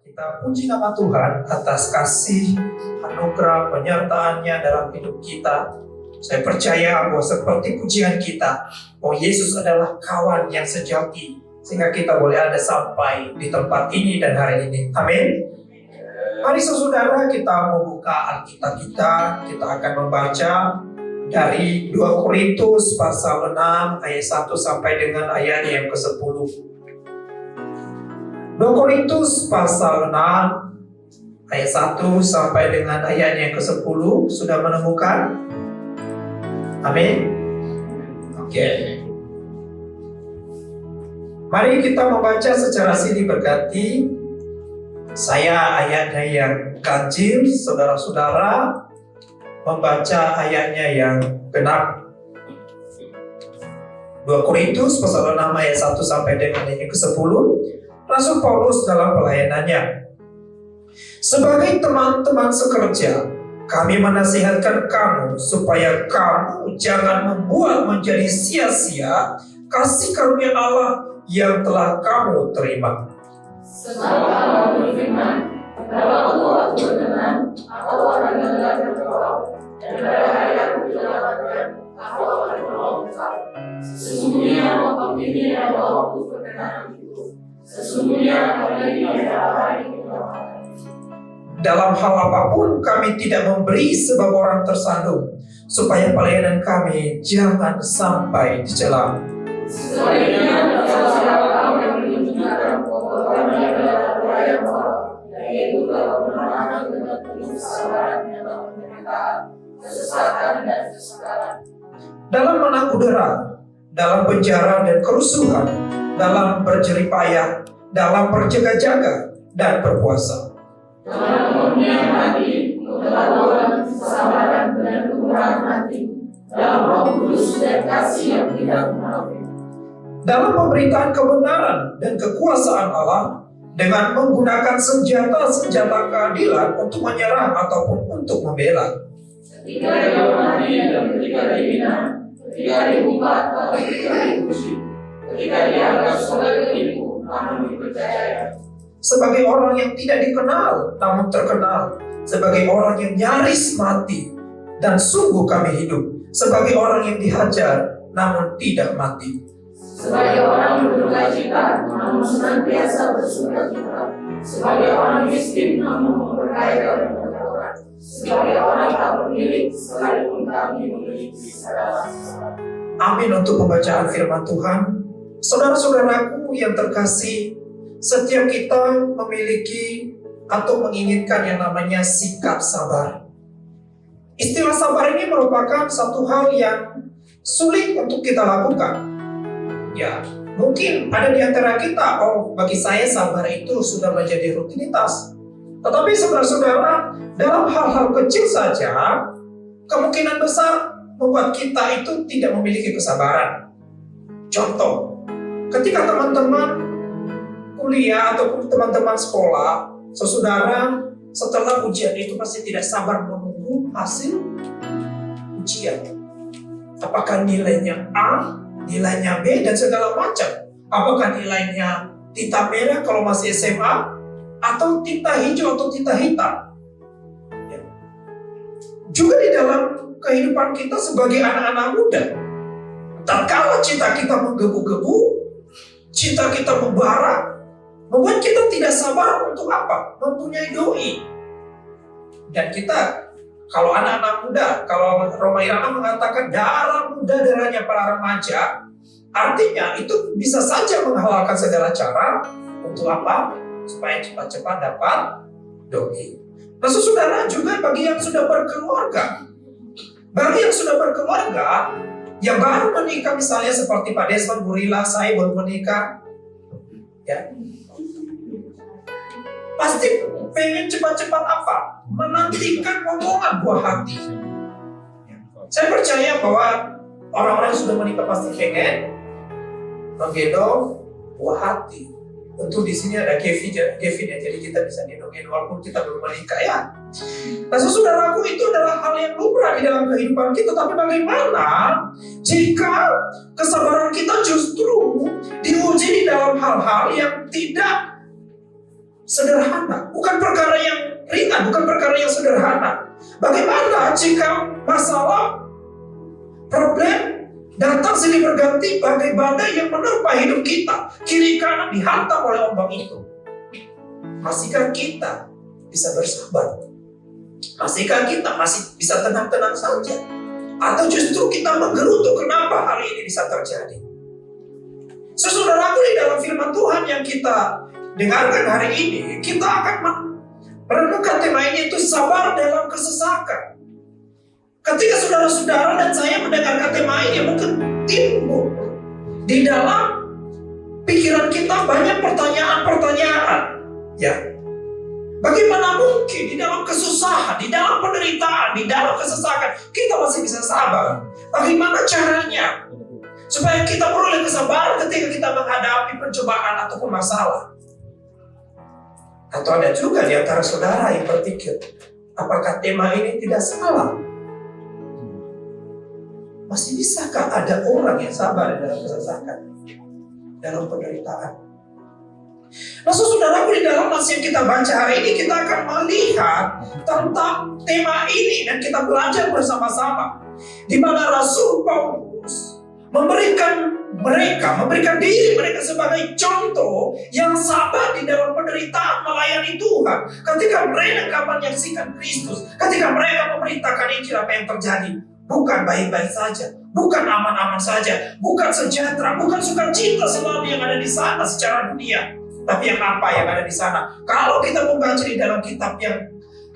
Kita puji nama Tuhan atas kasih, anugerah, penyertaan-Nya dalam hidup kita. Saya percaya bahwa seperti pujian kita, bahwa Yesus adalah kawan yang sejati, sehingga kita boleh ada sampai di tempat ini dan hari ini. Amin. Mari saudara, kita membuka Alkitab kita. Kita akan membaca dari 2 Korintus pasal 6 ayat 1 sampai dengan ayat yang ke-10. 2 Korintus pasal 6 ayat 1 sampai dengan ayat yang ke-10. Sudah menemukan? Amin. Oke. Mari kita membaca secara silih berganti. Saya ayatnya yang ganjil, saudara-saudara membaca ayatnya yang genap. 2 Korintus pasal 6 ayat 1 sampai dengan ayat yang ke-10. Rasul Paulus dalam pelayanannya. Sebagai teman-teman sekerja, kami menasihatkan kamu supaya kamu jangan membuat menjadi sia-sia kasih karunia Allah yang telah kamu terima. Sebab Allah berfirman, dalam waktu berkenan, aku akan mendengarkan engkau, dan pada hayatku didapatkan, aku akan menolong engkau. Sesungguhnya waktu ini adalah waktu perkenan itu. Sesungguhnya hari ini adalah hari kemenangan. Dalam hal apapun kami tidak memberi sebab orang tersandung, supaya pelayanan kami jangan sampai dicela. Sebaliknya, siapa kamu yang menunjukkan bahwa kami adalah pelayan Allah, yaitu dalam kemenangan dengan penuh kesabaran dalam penderitaan, kesesatan dan kesukaran. Dalam menang udara, dalam penjara dan kerusuhan, dalam berjeripayah, dalam berjaga-jaga dan berpuasa. Dalam kemurnian hati, ketakwaan, kesabaran dan kemurahan hati, dalam Roh Kudus dan kasih yang tidak munafik. Dalam pemberitaan kebenaran dan kekuasaan Allah, dengan menggunakan senjata-senjata keadilan untuk menyerang ataupun untuk membela. Ketika dihormati dan ketika dihina, ketika diumpat atau ketika dipuji, ketika dianggap sebagai penipu, namun dipercaya. Sebagai orang yang tidak dikenal namun terkenal, sebagai orang yang nyaris mati dan sungguh kami hidup, sebagai orang yang dihajar namun tidak mati, sebagai orang berduka cita namun senantiasa bersukacita, sebagai orang miskin namun memberdayakan banyak orang, sebagai orang tak bermilik sekalipun kami memiliki segala sesuatu. Amin untuk pembacaan firman Tuhan. Saudara-saudaraku yang terkasih, setiap kita memiliki atau menginginkan yang namanya sikap sabar. Istilah sabar ini merupakan satu hal yang sulit untuk kita lakukan. Ya, mungkin ada di antara kita, bagi saya sabar itu sudah menjadi rutinitas. Tetapi saudara-saudara, dalam hal-hal kecil saja, kemungkinan besar membuat kita itu tidak memiliki kesabaran. Contoh, ketika teman-teman kuliah ataupun teman-teman sekolah, saudara setelah ujian itu pasti tidak sabar menunggu hasil ujian. Apakah nilainya A, nilainya B, dan segala macam. Apakah nilainya tinta merah kalau masih SMA, atau tinta hijau atau tinta hitam. Ya. Juga di dalam kehidupan kita sebagai anak-anak muda, tatkala cinta kita menggebu-gebu, cinta kita membara, membuat kita tidak sabar untuk apa? Mempunyai doi. Dan kita, kalau anak-anak muda, kalau Roma Irama mengatakan darah muda darahnya para remaja, artinya itu bisa saja menghalalkan segala cara untuk apa? Supaya cepat-cepat dapat doi. Nah, saudara, juga bagi yang sudah berkeluarga, bagi yang sudah berkeluarga, yang baru menikah misalnya seperti Pak Desmond, Burila, saya baru menikah, ya, pasti pengen cepat-cepat apa? Menantikan omongan buah hati. Saya percaya bahwa orang-orang yang sudah menikah pasti pengen menggendong buah hati. Tentu di sini ada Kevin ya, jadi kita bisa gendong walaupun kita belum menikah ya. Nah, saudaraku, itu adalah hal yang lumrah di dalam kehidupan kita. Tapi bagaimana jika kesabaran kita justru diuji di dalam hal-hal yang tidak sederhana, bukan perkara yang ringan, bukan perkara yang sederhana. Bagaimana jika masalah, problem datang silih berganti bagai badai yang menerpa hidup kita, kiri kanan dihantam oleh ombak itu? Masihkah kita bisa bersabar? Masihkah kita masih bisa tenang-tenang saja? Atau justru kita menggerutu kenapa hal ini bisa terjadi? Saudaraku, di dalam firman Tuhan yang kita dengarkan hari ini, kita akan merenungkan tema ini, itu sabar dalam kesesakan. Ketika saudara-saudara dan saya mendengarkan tema ini, mungkin timbul di dalam pikiran kita banyak pertanyaan-pertanyaan. Ya, bagaimana mungkin di dalam kesusahan, di dalam penderitaan, di dalam kesesakan kita masih bisa sabar? Bagaimana caranya supaya kita peroleh kesabaran ketika kita menghadapi pencobaan ataupun masalah? Atau ada juga di antara saudara yang berpikir, apakah tema ini tidak salah? Masih bisakah ada orang yang sabar dalam kesesakan, dalam penderitaan? Nah, saudaraku, di dalam nas yang kita baca hari ini, kita akan melihat tentang tema ini dan kita belajar bersama-sama, di mana Rasul Paulus memberikan diri mereka sebagai contoh yang sabar di dalam penderitaan melayani Tuhan. Ketika mereka menyaksikan Kristus, ketika mereka memberitakan Injil, apa yang terjadi? Bukan baik-baik saja, bukan aman-aman saja, bukan sejahtera, bukan sukacita selalu yang ada di sana secara dunia. Tapi yang apa yang ada di sana? Kalau kita membaca di dalam kitab yang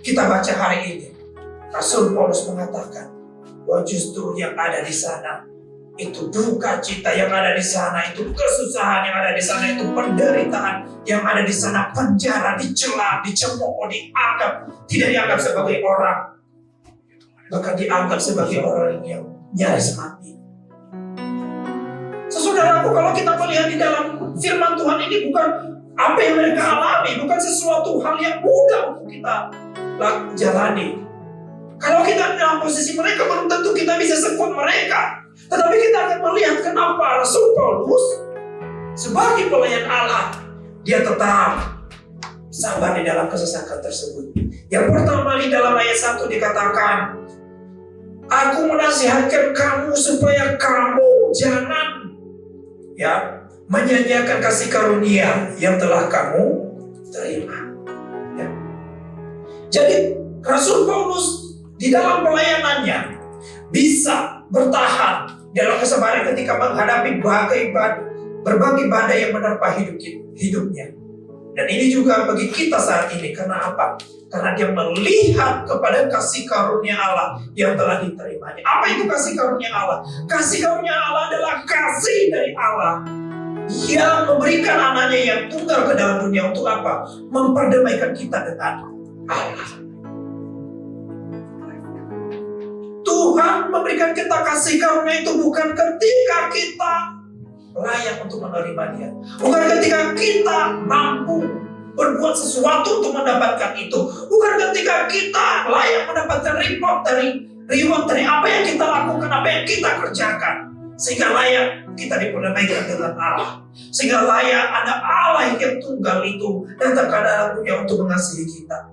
kita baca hari ini, Rasul Paulus mengatakan bahwa justru yang ada di sana itu duka cita, yang ada di sana itu kesusahan, yang ada di sana itu penderitaan, yang ada di sana penjara, dicela, dicemooh, tidak dianggap sebagai orang, bahkan dianggap sebagai orang yang nyaris mati. Saudaraku, kalau kita melihat di dalam firman Tuhan ini, bukan apa yang mereka alami, bukan sesuatu hal yang mudah untuk kita jalani. Kalau kita dalam posisi mereka, belum tentu kita bisa sekuat mereka. Tetapi kita akan melihat kenapa Rasul Paulus sebagai pelayan Allah, dia tetap sabar di dalam kesesakan tersebut. Yang pertama, di dalam ayat 1 dikatakan, aku menasihatkan kamu supaya kamu jangan menyanyiakan kasih karunia yang telah kamu terima. Ya. Jadi Rasul Paulus di dalam pelayanannya bisa bertahan dalam kesabaran ketika menghadapi berbagai badai yang menerpa hidupnya. Dan ini juga bagi kita saat ini. Karena apa? Karena dia melihat kepada kasih karunia Allah yang telah diterimanya. Apa itu kasih karunia Allah? Kasih karunia Allah adalah kasih dari Allah yang memberikan anaknya yang tunggal ke dalam dunia untuk apa? Memperdamaikan kita dengan Allah. Tuhan memberikan kita kasih karunia itu bukan ketika kita layak untuk menerima dia, bukan ketika kita mampu berbuat sesuatu untuk mendapatkan itu, bukan ketika kita layak mendapatkan reward dari apa yang kita lakukan, apa yang kita kerjakan, sehingga layak kita diperdamaikan dengan Allah, sehingga layak ada Allah yang tunggal itu datang ke dalam dunia untuk mengasihi kita.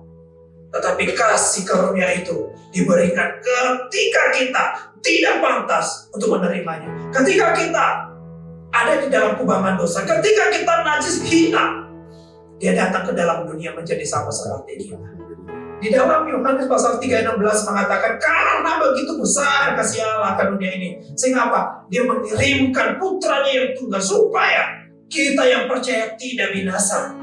Tetapi kasih karunia itu diberikan ketika kita tidak pantas untuk menerimanya, ketika kita ada di dalam kubangan dosa, ketika kita najis hina, dia datang ke dalam dunia menjadi sama seperti kita. Di dalam Yohanes pasal 3:16 mengatakan, karena begitu besar kasih Allah ke dunia ini, sehingga apa? Dia mengirimkan putranya yang tunggal supaya kita yang percaya tidak binasa.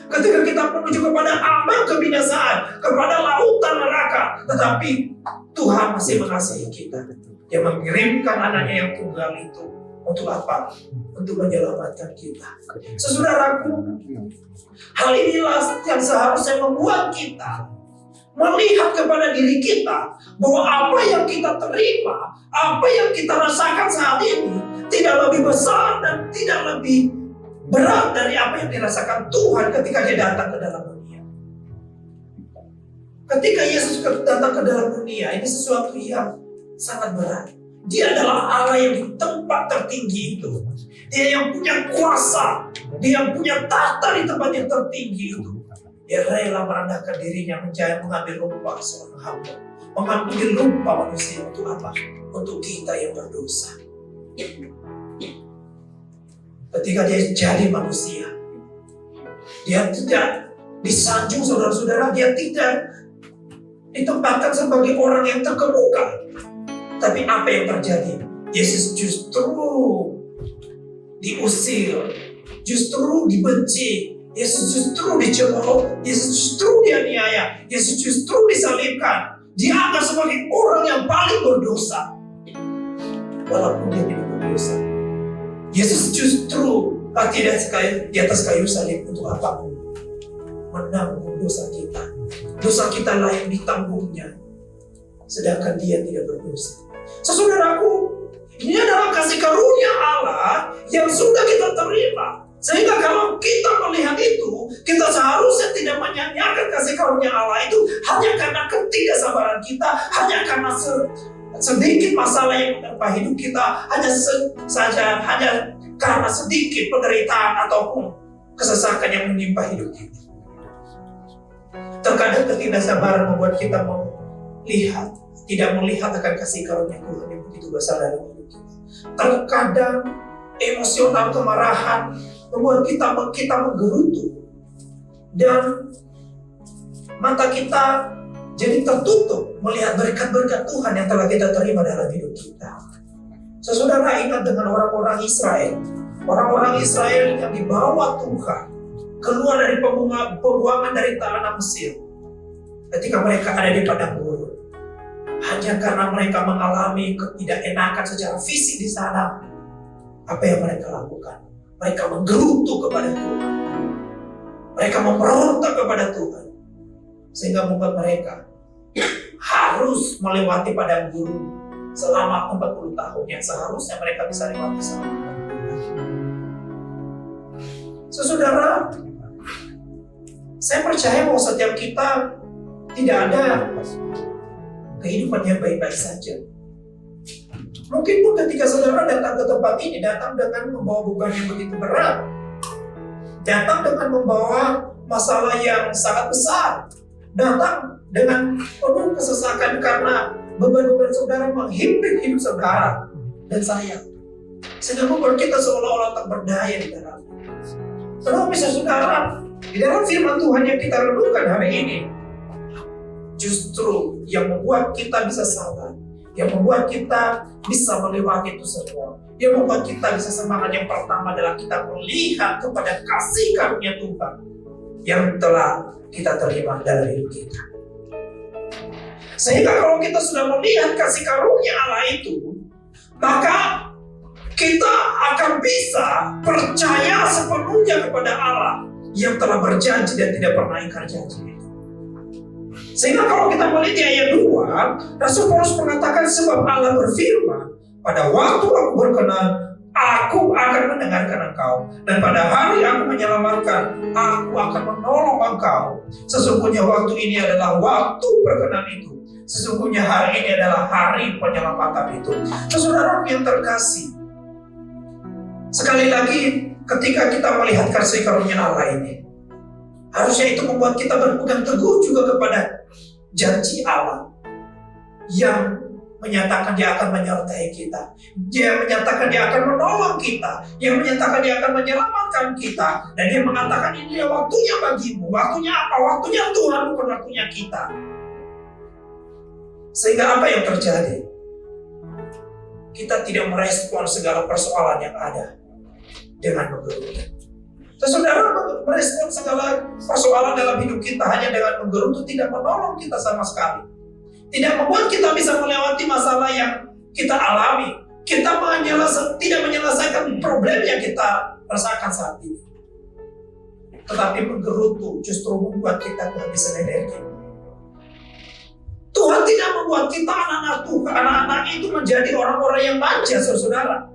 Ketika kita menuju kepada ambang kebinasaan, kepada lautan neraka, tetapi Tuhan masih mengasihi kita. Dia mengirimkan anaknya yang tunggal itu untuk apa? Untuk menyelamatkan kita. Saudaraku, hal inilah yang seharusnya membuat kita melihat kepada diri kita bahwa apa yang kita terima, apa yang kita rasakan saat ini tidak lebih besar dan tidak lebih berat dari apa yang dirasakan Tuhan ketika dia datang ke dalam dunia. Ketika Yesus datang ke dalam dunia, ini sesuatu yang sangat berat. Dia adalah Allah yang di tempat tertinggi itu. Dia yang punya kuasa, dia yang punya tahta di tempat yang tertinggi itu. Dia rela merendahkan dirinya mengambil rupa seorang hamba. Mengambil rupa manusia untuk apa? Untuk kita yang berdosa. Ketika dia jadi manusia, dia tidak disanjung saudara-saudara, dia tidak ditempatkan sebagai orang yang terkemuka. Tapi apa yang terjadi? Yesus justru diusir, justru dibenci, Yesus justru dicemooh, Yesus justru dianiaya, Yesus justru disalibkan, dianggap sebagai orang yang paling berdosa, walaupun dia tidak berdosa. Yesus justru tidak di atas kayu salib untuk apa? Menanggung dosa kita. Dosa kita layak ditanggungnya, sedangkan dia tidak berdosa. Saudaraku, ini adalah kasih karunia Allah yang sudah kita terima. Sehingga kalau kita melihat itu, kita seharusnya tidak menyanyiakan kasih karunia Allah itu hanya karena ketidaksabaran kita, hanya karena sedikit masalah yang menerpa hidup kita, hanya karena sedikit penderitaan ataupun kesesakan yang menimpa hidup kita. Terkadang ketidaksabaran membuat kita tidak melihat akan kasih karunia Tuhan yang begitu besar dalam hidup kita. Terkadang emosional kemarahan membuat kita menggerutu dan mata kita jadi tertutup melihat berkat-berkat Tuhan yang telah kita terima dalam hidup kita. Saudara ingat dengan orang-orang Israel yang dibawa Tuhan keluar dari pembuangan dari tanah Mesir ketika mereka ada di padang gurun. Hanya karena mereka mengalami ketidakenakan secara fisik di sana, apa yang mereka lakukan? Mereka menggerutu kepada Tuhan. Mereka memberontak kepada Tuhan. Sehingga membuat mereka harus melewati padang gurun selama 40 tahun yang seharusnya mereka bisa lewati selama 40 tahun. Saudara, saya percaya bahwa setiap kita tidak ada kehidupan yang baik-baik saja. Mungkin pun ketika saudara datang ke tempat ini, datang dengan membawa beban yang begitu berat, datang dengan membawa masalah yang sangat besar, datang dengan penuh kesesakan karena beban-beban saudara menghimpit hidup saudara dan saya, sehingga membuat kita seolah-olah tak berdaya di dalamnya. Tetapi saudara, di dalam firman Tuhan yang kita renungkan hari ini, justru yang membuat kita bisa sabar, yang membuat kita bisa melewati itu semua, yang membuat kita bisa semangat. Yang pertama adalah kita melihat kepada kasih karunia Tuhan yang telah kita terima dalam hidup kita. Sehingga kalau kita sudah melihat kasih karunia Allah itu, maka kita akan bisa percaya sepenuhnya kepada Allah yang telah berjanji dan tidak pernah ingkar janji. Sehingga kalau kita melihat di ayat 2, Rasul Paulus mengatakan, sebab Allah berfirman, pada waktu aku berkenan, aku akan mendengarkan engkau. Dan pada hari aku menyelamatkan, aku akan menolong engkau. Sesungguhnya waktu ini adalah waktu berkenan itu. Sesungguhnya hari ini adalah hari penyelamatan itu. Saudara yang terkasih, sekali lagi ketika kita melihat kasih karunia Allah ini, harusnya itu membuat kita berpegang teguh juga kepada janji Allah yang menyatakan dia akan menyertai kita, dia menyatakan dia akan menolong kita, yang menyatakan dia akan menyelamatkan kita, dan dia mengatakan ini waktunya bagimu. Waktunya apa? Waktunya Tuhan, bukan waktunya kita. Sehingga apa yang terjadi? Kita tidak merespon segala persoalan yang ada dengan menggerutu. Saudara, merespon segala persoalan dalam hidup kita hanya dengan menggerutu tidak menolong kita sama sekali. Tidak membuat kita bisa melewati masalah yang kita alami. Kita tidak menyelesaikan problem yang kita rasakan saat ini. Tetapi menggerutu justru membuat kita kehabisan energi. Tuhan tidak membuat kita anak-anak itu menjadi orang-orang yang manja, saudara.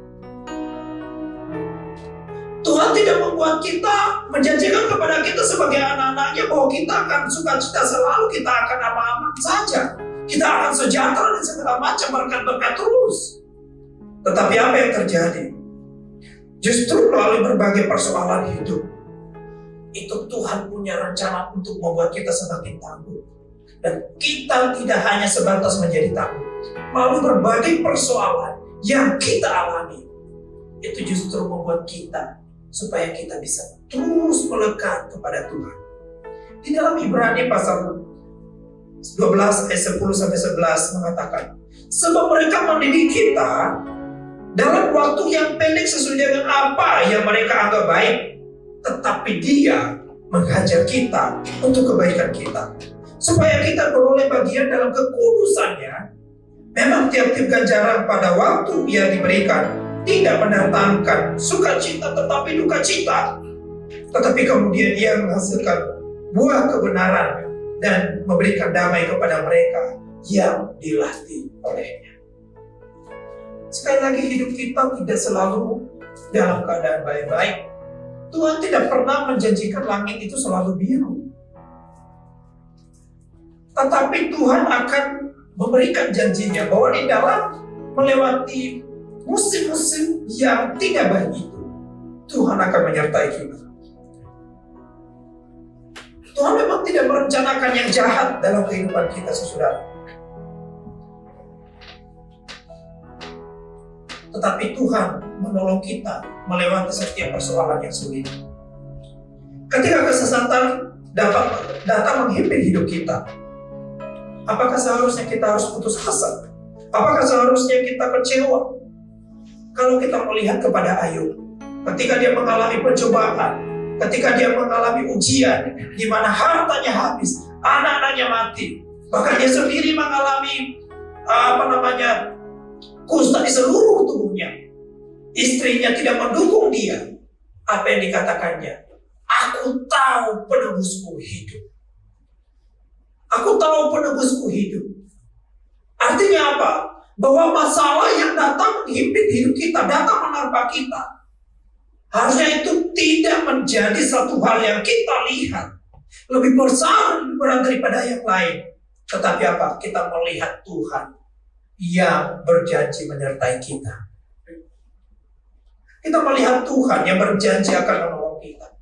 Tuhan tidak membuat kita menjanjikan kepada kita sebagai anak-anaknya bahwa kita akan sukacita selalu, kita akan aman-aman saja, kita akan sejahtera dan segala macam berkat-berkat terus. Tetapi apa yang terjadi? Justru melalui berbagai persoalan hidup, itu Tuhan punya rencana untuk membuat kita semakin tangguh. Dan kita tidak hanya sebatas menjadi tangguh. Melalui berbagai persoalan yang kita alami, itu justru membuat kita supaya kita bisa terus melekat kepada Tuhan. Di dalam Ibrani pasal 12 ayat 10 sampai 11 mengatakan, sebab mereka mendidik kita dalam waktu yang pendek sesuai dengan apa yang mereka anggap baik, tetapi Dia menghajar kita untuk kebaikan kita, supaya kita beroleh bagian dalam kekudusannya. Memang tiap-tiap ganjaran pada waktu yang diberikan tidak mendatangkan sukacita tetapi duka cita, tetapi kemudian Ia menghasilkan buah kebenaran dan memberikan damai kepada mereka yang dilatih olehnya. Sekali lagi, hidup kita tidak selalu dalam keadaan baik-baik. Tuhan tidak pernah menjanjikan langit itu selalu biru. Tetapi Tuhan akan memberikan janjinya bahwa di dalam melewati musim-musim yang tidak baik itu, Tuhan akan menyertai kita. Tuhan memang tidak merencanakan yang jahat dalam kehidupan kita, saudara. Tetapi Tuhan menolong kita melewati setiap persoalan yang sulit. Ketika kesesatan datang menghimpit hidup kita, apakah seharusnya kita harus putus asa? Apakah seharusnya kita kecewa? Kalau kita melihat kepada Ayub, ketika dia mengalami pencobaan, ketika dia mengalami ujian, di mana hartanya habis, anak-anaknya mati, bahkan dia sendiri mengalami kusta di seluruh tubuhnya, istrinya tidak mendukung dia. Apa yang dikatakannya? Aku tahu penebusku hidup. Aku tahu penebusku hidup. Artinya apa? Bahwa masalah yang datang menghimpit hidup kita, datang menerpa kita, harusnya itu tidak menjadi satu hal yang kita lihat lebih besar, lebih berat daripada yang lain. Tetapi apa? Kita melihat Tuhan yang berjanji menyertai kita. Kita melihat Tuhan yang berjanji akan menolong kita.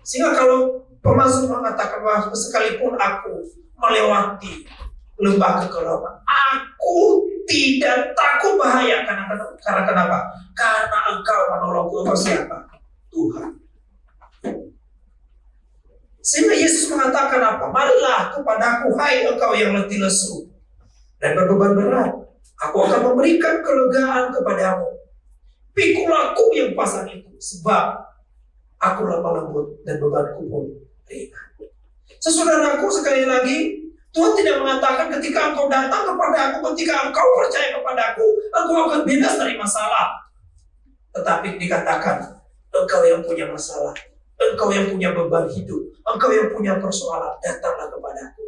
Sehingga kalau pemazmur mengatakan bahwa sekalipun aku melewati lembah kekelaman, aku tidak takut bahaya. Karena kenapa? Karena Engkau menolongku. Engkau siapa? Tuhan. Sehingga Yesus mengatakan apa? Marilah kepadaku, hai engkau yang letih lesu dan berbeban berat, aku akan memberikan kelegaan kepadamu. Pikulah aku yang pasang itu, sebab aku lemah lembut dan bebanku pun ringan. Saudaraku, sekali lagi, Tuhan tidak mengatakan ketika engkau datang kepada aku, ketika engkau percaya kepada aku, engkau akan bebas dari masalah. Tetapi dikatakan, engkau yang punya masalah, engkau yang punya beban hidup, engkau yang punya persoalan, datanglah kepadaku.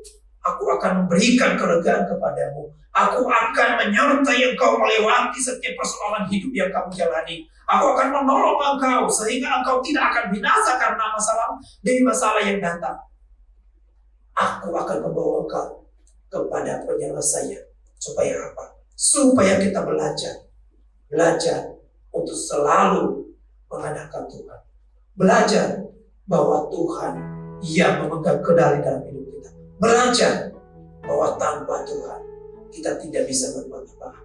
Aku akan memberikan kelegaan kepadamu. Aku akan menyertai engkau melewati setiap persoalan hidup yang kamu jalani. Aku akan menolong engkau sehingga engkau tidak akan binasa karena masalah yang datang. Aku akan membawa engkau kepada penyelesaian. Supaya apa? Supaya kita belajar untuk selalu mengandalkan Tuhan. Belajar bahwa Tuhan yang memegang kendali dalam hidup kita. Belajar bahwa tanpa Tuhan kita tidak bisa berbuat apa-apa.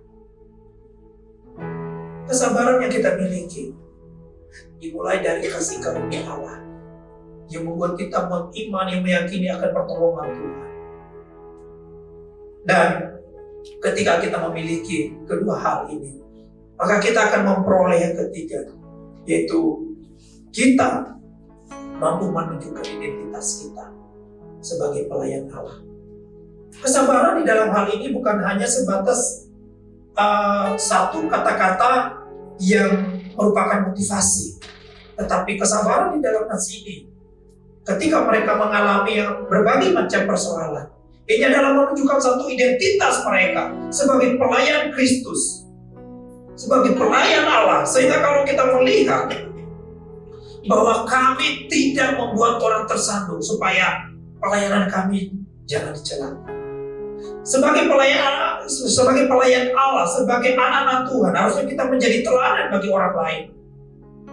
Kesabaran yang kita miliki dimulai dari kasih karunia Allah yang membuat kita mengimani, meyakini akan pertolongan Tuhan. Dan ketika kita memiliki kedua hal ini, maka kita akan memperoleh yang ketiga, yaitu kita mampu menunjukkan identitas kita sebagai pelayan Allah. Kesabaran di dalam hal ini bukan hanya sebatas satu kata-kata yang merupakan motivasi, tetapi kesabaran di dalam nasi ini, ketika mereka mengalami berbagai macam persoalan, ini adalah menunjukkan satu identitas mereka sebagai pelayan Kristus, sebagai pelayan Allah. Sehingga kalau kita melihat bahwa kami tidak membuat orang tersandung supaya pelayanan kami jangan dicela. Sebagai pelayan Allah, sebagai anak-anak Tuhan, harusnya kita menjadi teladan bagi orang lain.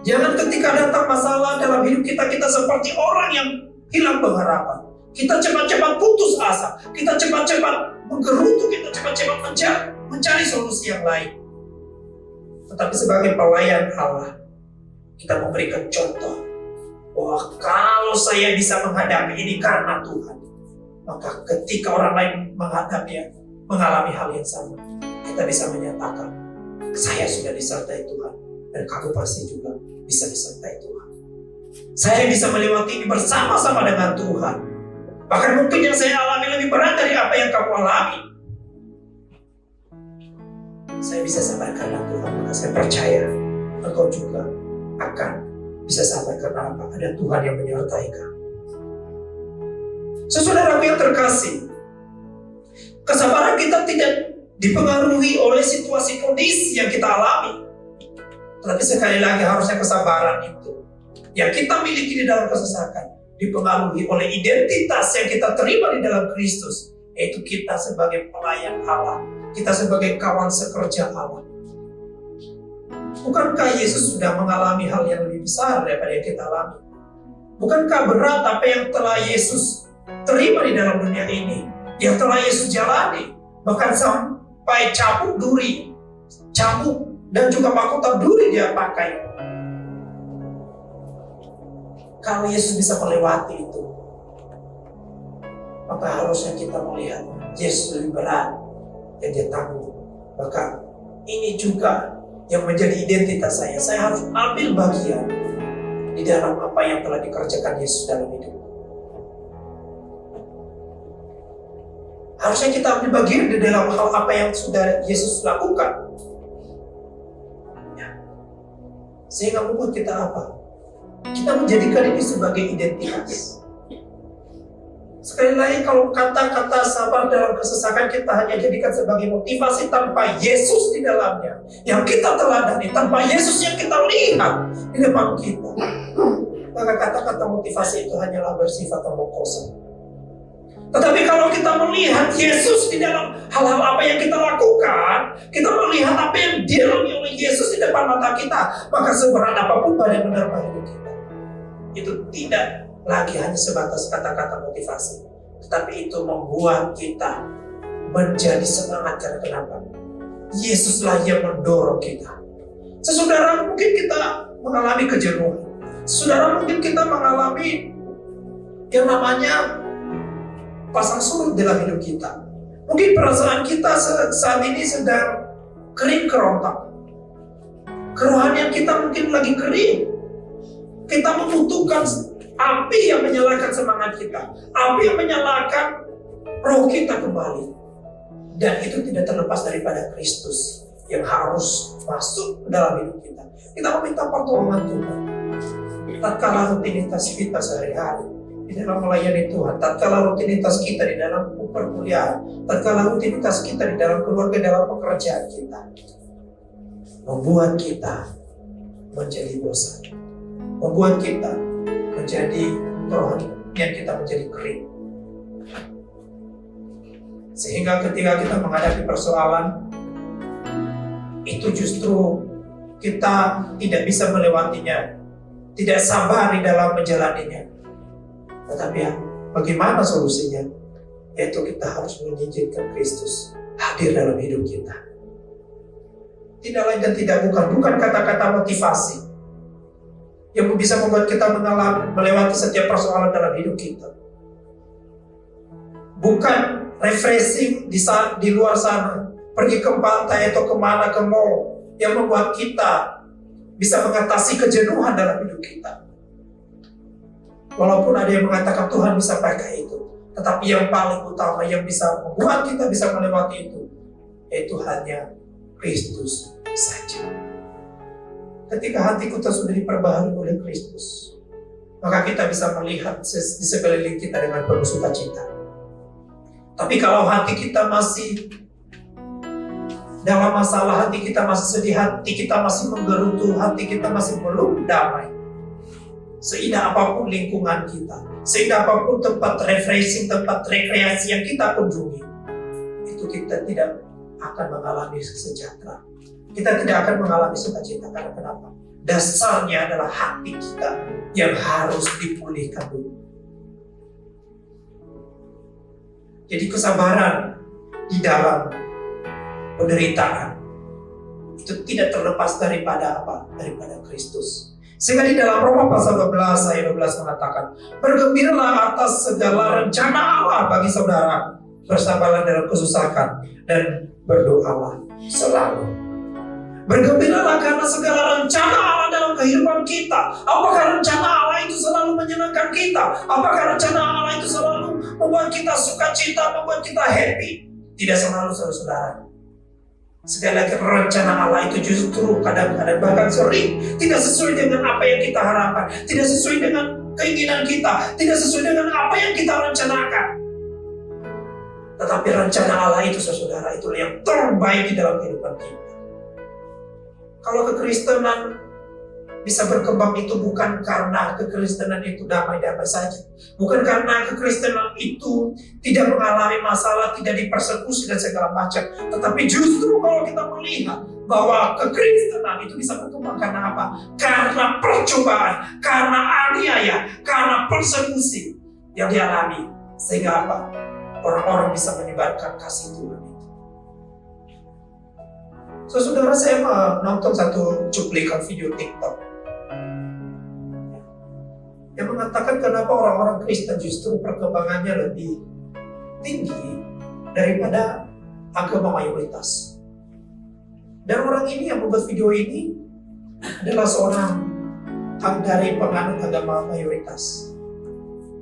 Jangan ketika datang masalah dalam hidup kita, kita seperti orang yang hilang pengharapan. Kita cepat-cepat putus asa, kita cepat-cepat menggerutu, kita cepat-cepat mencari solusi yang lain. Tetapi sebagai pelayan Allah, kita memberikan contoh bahwa kalau saya bisa menghadapi ini karena Tuhan, maka ketika orang lain mengalami hal yang sama, kita bisa menyatakan, saya sudah disertai Tuhan, dan kamu pasti juga bisa disertai Tuhan. Saya bisa melewati ini bersama-sama dengan Tuhan. Bahkan mungkin yang saya alami lebih berat dari apa yang kamu alami. Saya bisa sabar karena Tuhan, maka saya percaya engkau juga akan bisa sabar karena apa? Ada Tuhan yang menyertai kamu. Saudaraku yang terkasih, kesabaran kita tidak dipengaruhi oleh situasi kondisi yang kita alami. Tetapi sekali lagi harusnya kesabaran itu yang kita miliki di dalam kesesakan dipengaruhi oleh identitas yang kita terima di dalam Kristus, yaitu kita sebagai pelayan Allah, kita sebagai kawan sekerja Allah. Bukankah Yesus sudah mengalami hal yang lebih besar daripada yang kita alami? Bukankah berat apa yang telah Yesus terima di dalam dunia ini, yang telah Yesus jalani, bahkan sampai cambuk dan juga mahkota duri dia pakai. Kalau Yesus bisa melewati itu, maka harusnya kita melihat Yesus lebih berat yang dia tanggung. Maka ini juga yang menjadi identitas saya. Saya harus ambil bagian di dalam apa yang telah dikerjakan Yesus dalam hidup. Harusnya kita ambil bagian di dalam hal apa yang sudah Yesus lakukan. Sehingga membuat kita apa? Kita menjadikan ini sebagai identitas. Sekali lagi, kalau kata-kata sabar dalam kesesakan kita hanya jadikan sebagai motivasi tanpa Yesus di dalamnya, yang kita teladani, tanpa Yesus yang kita lihat di depan kita, maka kata-kata motivasi itu hanyalah bersifat omong kosong. Tetapi kalau kita melihat Yesus di dalam hal-hal apa yang kita lakukan, kita melihat apa yang dialami oleh Yesus di depan mata kita, maka seberat apapun badai menerpa hidup kita, itu tidak lagi hanya sebatas kata-kata motivasi, tetapi itu membuat kita menjadi semangat. Karena kenapa? Yesuslah yang mendorong kita. Saudara, mungkin kita mengalami kejenuhan. Saudara, mungkin kita mengalami yang namanya pasang surut dalam hidup kita. Mungkin perasaan kita saat ini sedang kering kerontang. Kerohanian kita mungkin lagi kering. Kita membutuhkan api yang menyalakan semangat kita, api yang menyalakan roh kita kembali. Dan itu tidak terlepas daripada Kristus yang harus masuk ke dalam hidup kita. Kita meminta pertolongan Tuhan. Tatkala rutinitas kita sehari-hari di dalam melayani Tuhan, tatkala rutinitas kita di dalam perkuliahan, tatkala rutinitas kita di dalam keluarga, dalam pekerjaan kita, membuat kita menjadi bosan, membuat kita menjadi rohanian kita menjadi kering. Sehingga ketika kita menghadapi persoalan itu justru kita tidak bisa melewatinya, tidak sabar di dalam menjalaninya. Tetapi bagaimana solusinya? Yaitu kita harus mengizinkan Kristus hadir dalam hidup kita. Tidak lain dan tidak bukan kata-kata motivasi yang bisa membuat kita melewati setiap persoalan dalam hidup kita. Bukan refreshing di luar sana, pergi ke pantai atau kemana, ke mall, yang membuat kita bisa mengatasi kejenuhan dalam hidup kita. Walaupun ada yang mengatakan Tuhan bisa pakai itu, tetapi yang paling utama yang bisa membuat kita bisa melewati itu, yaitu hanya Kristus saja. Ketika hati kita sudah diperbaharui oleh Kristus, maka kita bisa melihat di sekeliling kita dengan penuh sukacita. Tapi kalau hati kita masih dalam masalah, hati kita masih sedih, hati kita masih menggerutu, hati kita masih belum damai, seindah apapun lingkungan kita, seindah apapun tempat refreshing, tempat rekreasi yang kita kunjungi, itu kita tidak akan mengalami sejahtera. Kita tidak akan mengalami sukacita. Karena kenapa? dasarnya adalah hati kita yang harus dipulihkan dulu. Jadi kesabaran di dalam penderitaan itu tidak terlepas daripada apa? Daripada Kristus. Sehingga di dalam Roma pasal 12 ayat 12 mengatakan, bergembiralah atas segala rencana Allah bagi saudara, bersabarlah dalam kesusahan dan berdoalah selalu. Bergembiralah karena segala rencana Allah dalam kehidupan kita. Apakah rencana Allah itu selalu menyenangkan kita? Apakah rencana Allah itu selalu membuat kita sukacita, membuat kita happy? Tidak selalu, saudara. Sekali lagi, rencana Allah itu justru kadang-kadang bahkan sering tidak sesuai dengan apa yang kita harapkan, tidak sesuai dengan keinginan kita, tidak sesuai dengan apa yang kita rencanakan. Tetapi rencana Allah itu, saudara, itulah yang terbaik di dalam kehidupan kita. Kalau kekristenan bisa berkembang itu bukan karena kekristenan itu damai-damai saja. Bukan karena kekristenan itu tidak mengalami masalah, tidak dipersekusi dan segala macam. Tetapi justru kalau kita melihat bahwa kekristenan itu bisa berkembang karena apa? Karena percobaan, karena aniaya, karena persekusi yang dialami. Sehingga apa? Orang-orang bisa menyebarkan kasih Tuhan itu. Saudara, saya menonton satu cuplikan video TikTok yang mengatakan kenapa orang-orang Kristen justru perkembangannya lebih tinggi daripada agama mayoritas. Dan orang ini yang membuat video ini adalah seorang dari penganut agama mayoritas.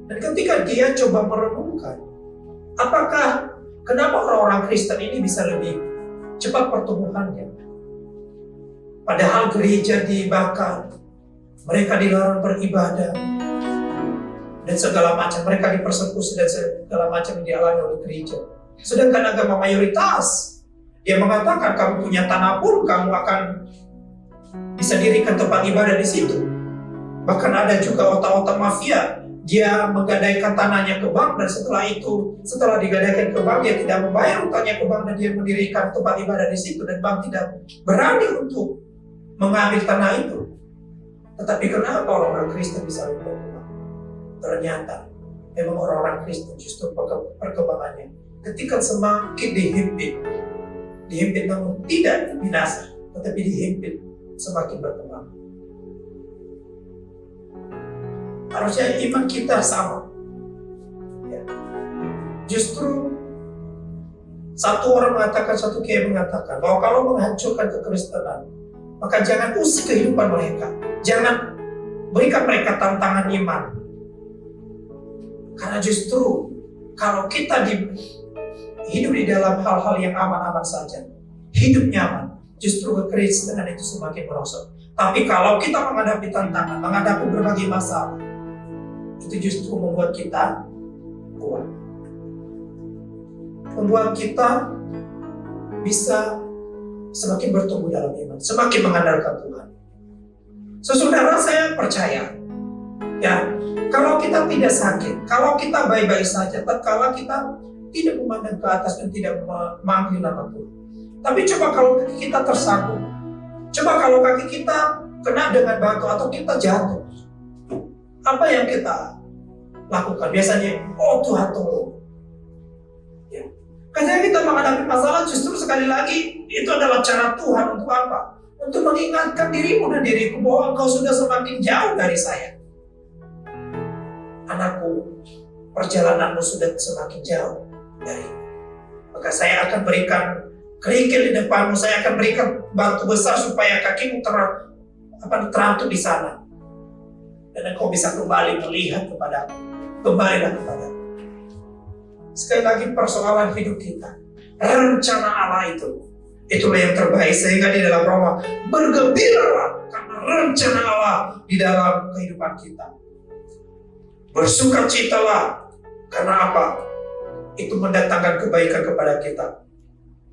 Dan ketika dia coba merenungkan, apakah kenapa orang-orang Kristen ini bisa lebih cepat pertumbuhannya? Padahal gereja dibakar, mereka dilarang beribadah, dan segala macam, mereka dipersekusi dan segala macam yang dialami oleh gereja. Sedangkan agama mayoritas, dia mengatakan kamu punya tanah pun kamu akan bisa dirikan tempat ibadah di situ. Bahkan ada juga otak-otak mafia, dia menggadaikan tanahnya ke bank dan setelah digadaikan ke bank dia tidak membayar utangnya ke bank dan dia mendirikan tempat ibadah di situ dan bank tidak berani untuk mengambil tanah itu. Tetapi kenapa orang-orang Kristen bisa berkembang? Ternyata memang orang-orang Kristen justru perkembangannya ketika semakin dihimpit namun tidak binasa, tetapi dihimpit semakin berkembang. Harusnya iman kita sama. Ya. Justru satu orang mengatakan, satu kiai mengatakan bahwa kalau menghancurkan kekristenan, maka jangan usik kehidupan mereka, jangan berikan mereka tantangan iman. Karena justru kalau kita hidup di dalam hal-hal yang aman-aman saja, hidup nyaman, justru kekristenan itu semakin merosot. Tapi kalau kita menghadapi tantangan, menghadapi berbagai masalah, itu justru membuat kita kuat. Membuat kita bisa semakin bertumbuh dalam iman, semakin mengandalkan Tuhan. Saudara, saya percaya, ya, kalau kita tidak sakit, kalau kita baik-baik saja, tatkala kita tidak memandang ke atas dan tidak memanggil nama Tuhan. Tapi coba kalau kaki kita tersangkut, coba kalau kaki kita kena dengan batu atau kita jatuh, apa yang kita lakukan? Biasanya, oh Tuhan tolong. Ya. Ketika kita menghadapi masalah, justru sekali lagi itu adalah cara Tuhan untuk apa? Untuk mengingatkan dirimu dan diriku bahwa engkau sudah semakin jauh dari saya. Anakku, perjalananmu sudah semakin jauh dari. Maka saya akan berikan kerikil di depanmu, saya akan berikan batu besar supaya kakimu terantuk di sana. Dan engkau bisa kembali melihat kepadaku. Kembalilah kepadaku. Sekali lagi persoalan hidup kita, rencana Allah itulah yang terbaik. Sehingga di dalam Roma, bergembiralah karena rencana Allah di dalam kehidupan kita. Bersukacitalah karena apa? Itu mendatangkan kebaikan kepada kita.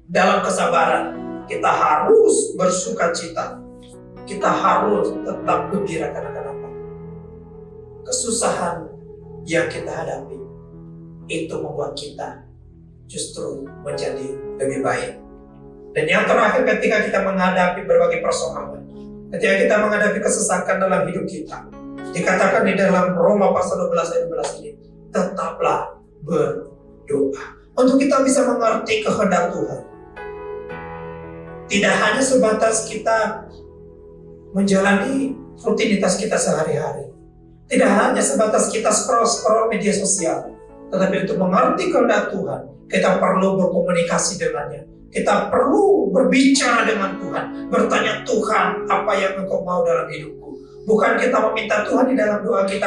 Dalam kesabaran, kita harus bersukacita. Kita harus tetap gembira karena kenapa? Kesusahan yang kita hadapi itu membuat kita justru menjadi lebih baik. Dan yang terakhir, ketika kita menghadapi berbagai persoalan, Ketika kita menghadapi kesesakan dalam hidup kita, dikatakan di dalam Roma pasal 12 ayat 12 ini, tetaplah berdoa. Untuk kita bisa mengerti kehendak Tuhan. Tidak hanya sebatas kita menjalani rutinitas kita sehari-hari. Tidak hanya sebatas kita scroll media sosial. Tetapi untuk mengerti kehendak Tuhan, kita perlu berkomunikasi dengannya. Kita perlu berbicara dengan Tuhan. Bertanya, Tuhan, apa yang Engkau mau dalam hidupku? Bukan kita meminta Tuhan di dalam doa kita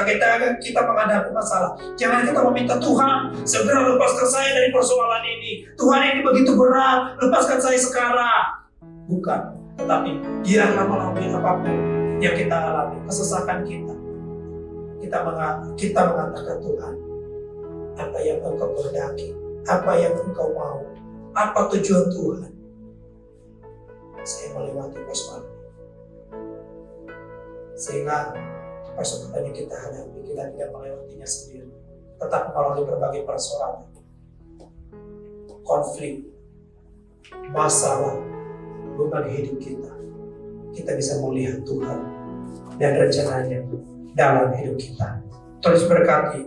menghadapi masalah. Jangan kita meminta Tuhan, segera lepaskan saya dari persoalan ini. Tuhan, ini begitu berat, lepaskan saya sekarang. Bukan. Tetapi biarlah melalui apapun yang kita alami, kesesakan kita mengatakan, Tuhan, apa yang Engkau kehendaki, apa yang Engkau mau, apa tujuan Tuhan. Saya melewati persoalan, sehingga persoalan yang kita hadapi, kita tidak melewatinya sendiri, tetap melalui berbagai persoalan, konflik, masalah, beban hidup kita bisa melihat Tuhan dan rencananya dalam hidup kita. Terus berkati